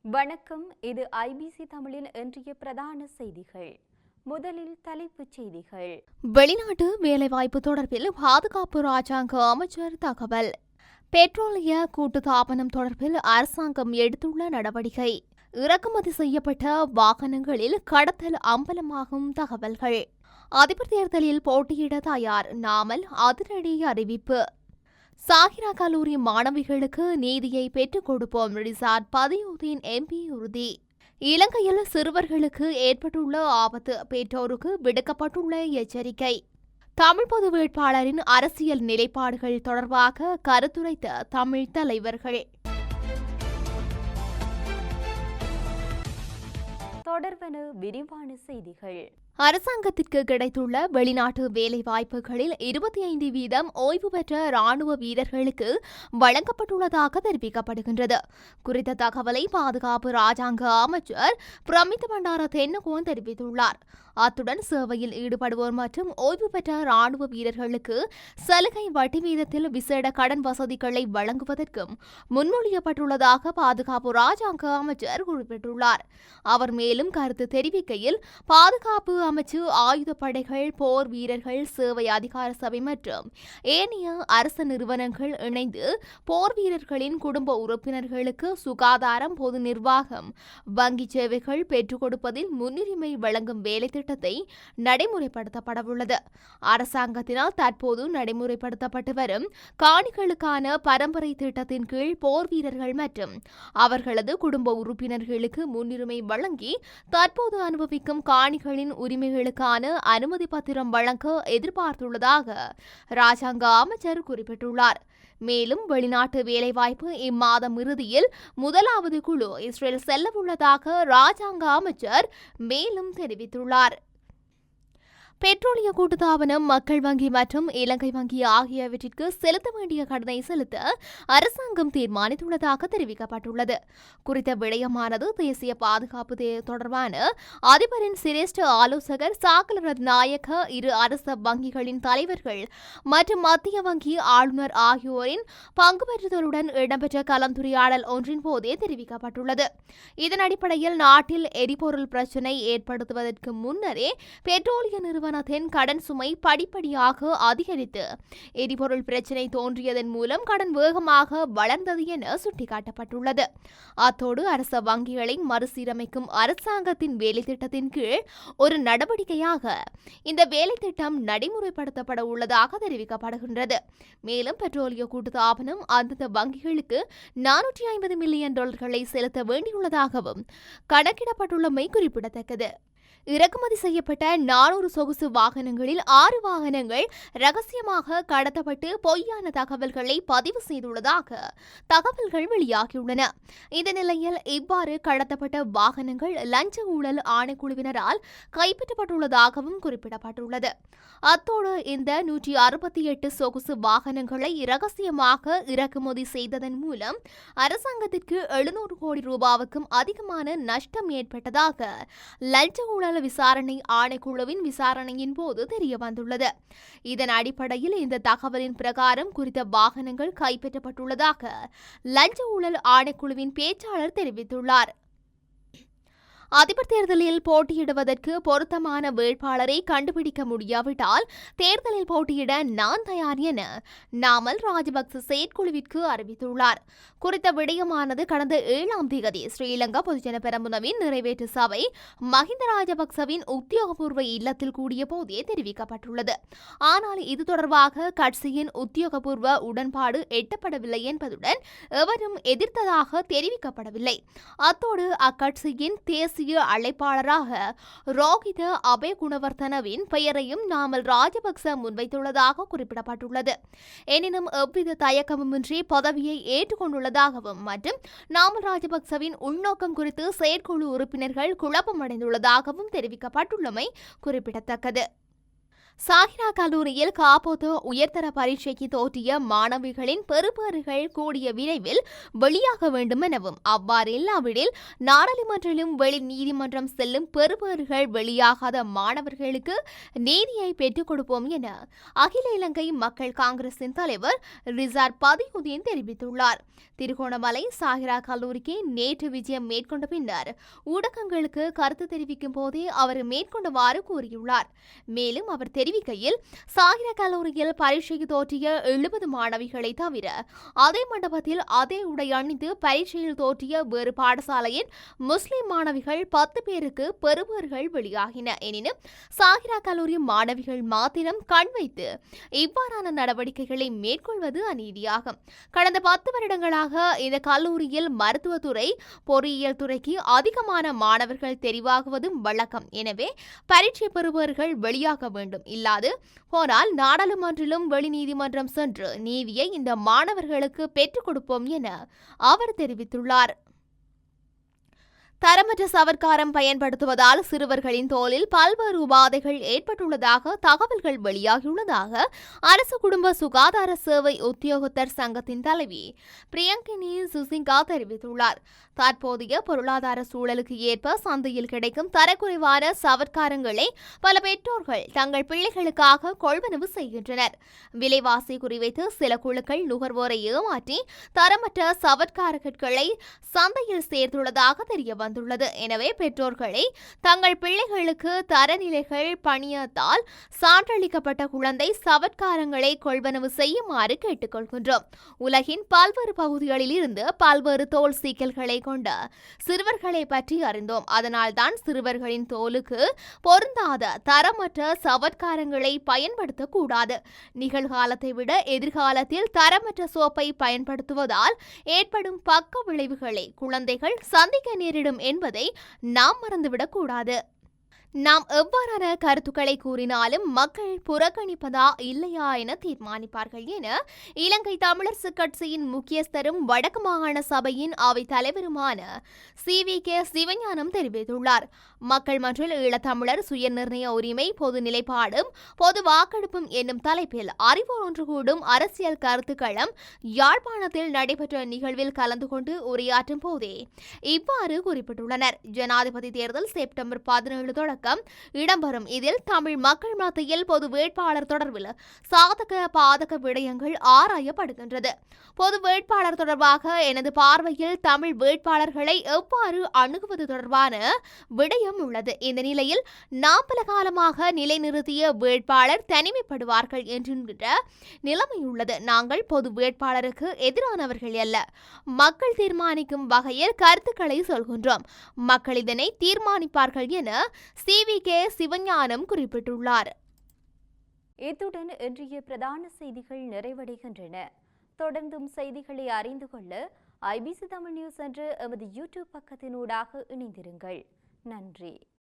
வணக்கம். இது ஐபிசி தமிழின் இன்றைய பிரதான செய்திகள். முதலில் தலைப்புச் செய்திகள். வெளிநாட்டு வேலைவாய்ப்பு தொடர்பில் பாதுகாப்பு ராஜாங்க அமைச்சர் தகவல். பெட்ரோலிய கூட்டுத்தாபனம் தொடர்பில் அரசாங்கம் எடுத்துள்ள நடவடிக்கை. இறக்குமதி செய்யப்பட்ட வாகனங்களில் கடத்தல் அம்பலமாகும் தகவல்கள். அதிபர் தேர்தலில் போட்டியிட தயார் நாமல் அதிரடி அறிவிப்பு. சாகிரா கல்லூரி மாணவிகளுக்கு நீதியை பெற்றுக் கொடுப்போம் ரிசாட் பதியுதீன் எம்பி உறுதி. இலங்கையில் சிறுவர்களுக்கு ஏற்பட்டுள்ள ஆபத்து, பெற்றோருக்கு விடுக்கப்பட்டுள்ள எச்சரிக்கை. தமிழ் பொது வேட்பாளரின் அரசியல் நிலைப்பாடுகள் தொடர்பாக கருத்துரைத்த தமிழ் தலைவர்கள். தொடர்வன விரிவான செய்திகள். அரசாங்கத்திற்கு கிடைத்துள்ள வெளிநாட்டு வேலைவாய்ப்புகளில் 25% ஓய்வு பெற்ற ராணுவ வீரர்களுக்கு வழங்கப்பட்டுள்ளதாக தெரிவிக்கப்படுகின்றது. குறித்த தகவலை பாதுகாப்பு ராஜாங்க அமைச்சர் பிரமித் பண்டார தென்னகோன் தெரிவித்துள்ளார். அத்துடன் சேவையில் ஈடுபடுவோர் மற்றும் ஓய்வு பெற்ற ராணுவ வீரர்களுக்கு சலுகை வட்டி வீதத்தில் விசேட கடன் வசதிகளை வழங்குவதற்கும் முன்மொழியப்பட்டுள்ளதாக பாதுகாப்பு ராஜாங்க அமைச்சர் குறிப்பிட்டுள்ளார். அவர் மேலும் கருத்து தெரிவிக்கையில், பாதுகாப்பு அமைச்சு, ஆயுதப்படைகள், போர் வீரர்கள் சேவை அதிகார சபை மற்றும் ஏனைய அரசு நிறுவனங்கள் இணைந்து போர் வீரர்களின் குடும்ப உறுப்பினர்களுக்கு சுகாதாரம், பொது நிர்வாகம், வங்கி சேவைகள் பெற்றுக் கொடுப்பதில் முன்னுரிமை வழங்கும் வேலை திட்டத்தை நடைமுறைப்படுத்தப்படவுள்ளது. அரசாங்கத்தினால் தற்போது நடைமுறைப்படுத்தப்பட்டு வரும் காணிகளுக்கான பரம்பரை திட்டத்தின் கீழ் போர் வீரர்கள் மற்றும் அவர்களது குடும்ப உறுப்பினர்களுக்கு முன்னுரிமை வழங்கி தற்போது அனுபவிக்கும் காணிகளின் உரிமைகளுக்கான அனுமதி பத்திரம் வழங்க எதிர்பார்த்துள்ளதாக ராஜாங்க அமைச்சர் குறிப்பிட்டுள்ளார். மேலும் வெளிநாட்டு வேலைவாய்ப்பு இம்மாதம் இறுதியில் முதலாவது குழு இஸ்ரேல் செல்லவுள்ளதாக ராஜாங்க அமைச்சர் மேலும் தெரிவித்துள்ளார். பெட்ரோலிய கூட்டுத்தாபனம், மக்கள் வங்கி மற்றும் இலங்கை வங்கி ஆகியவற்றிற்கு செலுத்த வேண்டிய கடனை செலுத்த அரசாங்கம் தீர்மானித்துள்ளதாக தெரிவிக்கப்பட்டுள்ளது. குறித்த விடயமானது தேசிய பாதுகாப்பு தொடர்பான அதிபரின் சிரேஷ்ட ஆலோசகர் சாகல ரத்நாயக்க, இரு அரச வங்கிகளின் தலைவர்கள் மற்றும் மத்திய வங்கி ஆளுநர் ஆகியோரின் பங்கு பெற்றுதலுடன் இடம்பெற்ற கலந்துரையாடல் ஒன்றின் போதே தெரிவிக்கப்பட்டுள்ளது. இதன் அடிப்படையில் நாட்டில் எரிபொருள் பிரச்சினை ஏற்படுத்துவதற்கு முன்னரே பெட்ரோலிய நிறுவனத்தின் கடன் சுமை படிப்படியாக அதிகரித்து எரிபொருள் பிரச்சினை தோன்றியதன் மூலம் கடன் வேகமாக வளர்ந்தது என சுட்டிக்காட்டப்பட்டுள்ளது. அத்தோடு அரச வங்கிகளை மறுசீரமைக்கும் அரசாங்கத்தின் வேலை திட்டத்தின் கீழ் ஒரு நடவடிக்கையாக இந்த வேலை திட்டம் நடைமுறைப்படுத்தப்பட உள்ளதாக தெரிவிக்கப்படுகின்றது. மேலும் பெட்ரோலிய கூட்டுத்தாபனம் அந்தந்த வங்கிகளுக்கு $450 மில்லியன் செலுத்த வேண்டியுள்ளதாகவும் கணக்கிடப்பட்டுள்ளமை குறிப்பிடத்தக்கது. இறக்குமதி செய்யப்பட்ட 400 சொகுசு வாகனங்களில் 6 வாகனங்கள் ரகசியமாக கடத்தப்பட்டு பொய்யான தகவல்களை பதிவு செய்துள்ளதாக தகவல்கள் வெளியாகியுள்ளன. இந்த நிலையில் இவ்வாறு கடத்தப்பட்ட வாகனங்கள் லஞ்ச ஊழல் ஆணைக்குழுவினரால் கைப்பற்றப்பட்டுள்ளதாகவும் குறிப்பிடப்பட்டுள்ளது. அத்தோடு இந்த 168 சொகுசு வாகனங்களை இரகசியமாக இறக்குமதி செய்ததன் மூலம் அரசாங்கத்திற்கு 700 கோடி ரூபாவுக்கும் அதிகமான நஷ்டம் ஏற்பட்டதாக லஞ்ச ஊழல் விசாரணை ஆணைக்குழுவின் விசாரணையின் போது தெரியவந்துள்ளது. இதன் அடிப்படையில் இந்த தகவலின் பிரகாரம் குறித்த வாகனங்கள் கைப்பற்றப்பட்டுள்ளதாக லஞ்ச ஊழல் ஆணைக்குழுவின் பேச்சாளர் தெரிவித்துள்ளார். அதிபர் தேர்தலில் போட்டியிடுவதற்கு பொருத்தமான வேட்பாளரை கண்டுபிடிக்க முடியாவிட்டால் தேர்தலில் போட்டியிட நான் தயார் என நாமல் ராஜபக்ச செயற்குழுவிற்கு அறிவித்துள்ளார். குறித்த விடயமானது கடந்த 7ஆம் தேதி ஸ்ரீலங்கா பொதுஜன பெரமுனவின் நிறைவேற்று சபை மஹிந்த ராஜபக்சவின் உத்தியோகபூர்வ இல்லத்தில் கூடிய போதே தெரிவிக்கப்பட்டுள்ளது. ஆனால் இது தொடர்பாக கட்சியின் உத்தியோகபூர்வ உடன்பாடு எட்டப்படவில்லை என்பதுடன் எவரும் எதிர்த்ததாக தெரிவிக்கப்படவில்லை. அத்தோடு அக்கட்சியின் தேசிய அழைப்பாளராக ரோஹித அபேகுணவர்தனவின் பெயரையும் நாமல் ராஜபக்ச முன்வைத்துள்ளதாக குறிப்பிடப்பட்டுள்ளது. எனினும் எவ்வித தயக்கமுமின்றி பதவியை ஏற்றுக்கொண்டுள்ளதாகவும் மற்றும் நாமல் ராஜபக்சவின் உள்நோக்கம் குறித்து செயற்குழு உறுப்பினர்கள் குழப்பமடைந்துள்ளதாகவும் தெரிவிக்கப்பட்டுள்ளமை குறிப்பிடத்தக்கது. சாகிரா கல்லூரியில் காப்போது உயர்தர பரீட்சைக்கு தோற்றிய மாணவிகளின் பெறுபேறுகள் கூடிய விரைவில் வெளியாக வேண்டும் எனவும் அவ்வாறு இல்லாவிடில் நாடாளுமன்றிலும் வெளி நீதிமன்றம் செல்லும் பெறுபேறுகள் வெளியாகாத மாணவர்களுக்கு நீதியை பெற்றுக் கொடுப்போம் என அகில இலங்கை மக்கள் காங்கிரசின் தலைவர் ரிசாட் பதியுதீன் தெரிவித்துள்ளார். திருகோணமலை சாகிரா கல்லூரிக்கு நேற்று விஜயம் மேற்கொண்ட பின்னர் ஊடகங்களுக்கு கருத்து தெரிவிக்கும் போதே அவர் மேற்கொண்டவாறு கூறியுள்ளார். மேலும் அவர் தெரிவிக்கையில், சாகிரா கல்லூரியில் பரீட்சைக்கு தோற்றிய 70 மாணவிகளை தவிர அதே மண்டபத்தில் அதே உடை அணிந்து பரீட்சையில் தோற்றிய வேறு பாடசாலையின் முஸ்லிம் மாணவிகள் 10 பேருக்கு பெறுபேறுகள் வெளியாகின. எனினும் சாகிரா கல்லூரி மாணவிகள் மாத்திரம் கண் வைத்து இவ்வாறான நடவடிக்கைகளை மேற்கொள்வது அநீதியாகும். கடந்த 10 வருடங்களாக இந்த கல்லூரியில் மருத்துவத்துறை, பொறியியல் துறைக்கு அதிகமான மாணவர்கள் தெரிவாகுவதும் வழக்கம். எனவே பரீட்சை பெறுபவர்கள் வெளியாக வேண்டும். இல்லாது போனால் நாடாளுமன்றிலும் வெளிநீதிமன்றம் சென்று நீதியை இந்த மாணவர்களுக்கு பெற்றுக் கொடுப்போம் என அவர் தெரிவித்துள்ளார். தரமற்ற சவர்க்காரம் பயன்படுத்துவதால் சிறுவர்களின் தோலில் பல்வேறு உபாதைகள் ஏற்பட்டுள்ளதாக தகவல்கள் வெளியாகியுள்ளதாக அரசு குடும்ப சுகாதார சேவை உத்தியோகத்தர் சங்கத்தின் தலைவி பிரியங்கினி சுசிங்கா தெரிவித்துள்ளார். தற்போதைய பொருளாதார சூழலுக்கு ஏற்ப சந்தையில் கிடைக்கும் தரக்குறைவான சவர்க்காரங்களை பல பெற்றோர்கள் தங்கள் பிள்ளைகளுக்காக கொள்வனவு செய்கின்றனர். விலைவாசி குறிவைத்து சில குழுக்கள் நுகர்வோரை ஏமாற்றி தரமற்ற சவர்க்காரங்களை சந்தையில் சேர்த்துள்ளதாக தெரிய வந்துள்ளது. எனவே பெற்றோர்களை தங்கள் பிள்ளைகளுக்கு தரநிலைகள் பணியத்தால் சான்றளிக்கப்பட்ட குழந்தை சவர்க்காரங்களை கொள்வனவு செய்யுமாறு கேட்டுக்கொள்கின்றோம். உலகின் பல்வேறு பகுதிகளில் இருந்து பல்வேறு தோல் சீக்கல்களை கொண்ட சிறுவர்களை பற்றி அறிந்தோம். அதனால்தான் சிறுவர்களின் தோலுக்கு பொருந்தாத தரமற்ற சவர்க்காரங்களை பயன்படுத்தக்கூடாது. நிகழ்காலத்தை விட எதிர்காலத்தில் தரமற்ற சோப்பை பயன்படுத்துவதால் ஏற்படும் பக்க விளைவுகளை குழந்தைகள் சந்திக்க நேரிடும் என்பதை நாம் மறந்துவிடக் கூடாது. நாம் எவ்வாறான கருத்துக்களை கூறினாலும் மக்கள் புறக்கணிப்பதா இல்லையா என தீர்மானிப்பார்கள் என இலங்கை தமிழரசு கட்சியின் முக்கியஸ்தரும் வடக்கு மாகாண சபையின் அவை தலைவருமான CVK சிவஞானம் தெரிவித்துள்ளார். மக்கள் மன்றில் ஈழத்தமிழர் சுயநிர்ணய உரிமை, பொது நிலைப்பாடும் பொது வாக்கெடுப்பும் என்னும் தலைப்பில் அறிவோர் ஒன்று கூடும் அரசியல் கருத்துக்களம் யாழ்ப்பாணத்தில் நடைபெற்ற நிகழ்வில் கலந்து கொண்டு உரையாற்றும் போதே இவ்வாறு குறிப்பிட்டுள்ளனர். ஜனாதிபதி தேர்தல் செப்டம்பர் 17 தொடக்கம் இடம்பெறும். இதில் தமிழ் மக்கள் மத்தியில் பொது வேட்பாளர் தொடர்பில் சாதக பாதக விடயங்கள் ஆராயப்படுகின்றது. பொது வேட்பாளர் தொடர்பாக எனது பார்வையில் தமிழ் வேட்பாளர்களை எவ்வாறு அணுகுவது தொடர்பான விடயம் உள்ளது. இந்த நிலையில் நாம் பல காலமாக நிலைநிறுத்திய வேட்பாளர் தனிமைப்படுவார்கள் என்கின்ற நிலைமை உள்ளது. நாங்கள் பொது வேட்பாளருக்கு எதிரானவர்கள் அல்ல. மக்கள் தீர்மானிக்கும் வகையில் கருத்துக்களை சொல்கின்றோம். மக்கள் இதனை தீர்மானிப்பார்கள் என CVK சிவஞானம் குறிப்பிட்டுள்ளார். இத்துடன் இன்றைய பிரதான செய்திகள் நிறைவடைகின்றன. தொடர்ந்தும் செய்திகளை அறிந்து கொள்ள IBC தமிழ் நியூஸ் என்ற எமது யூடியூப் பக்கத்தினூடாக இணைந்திருங்கள். நன்றி.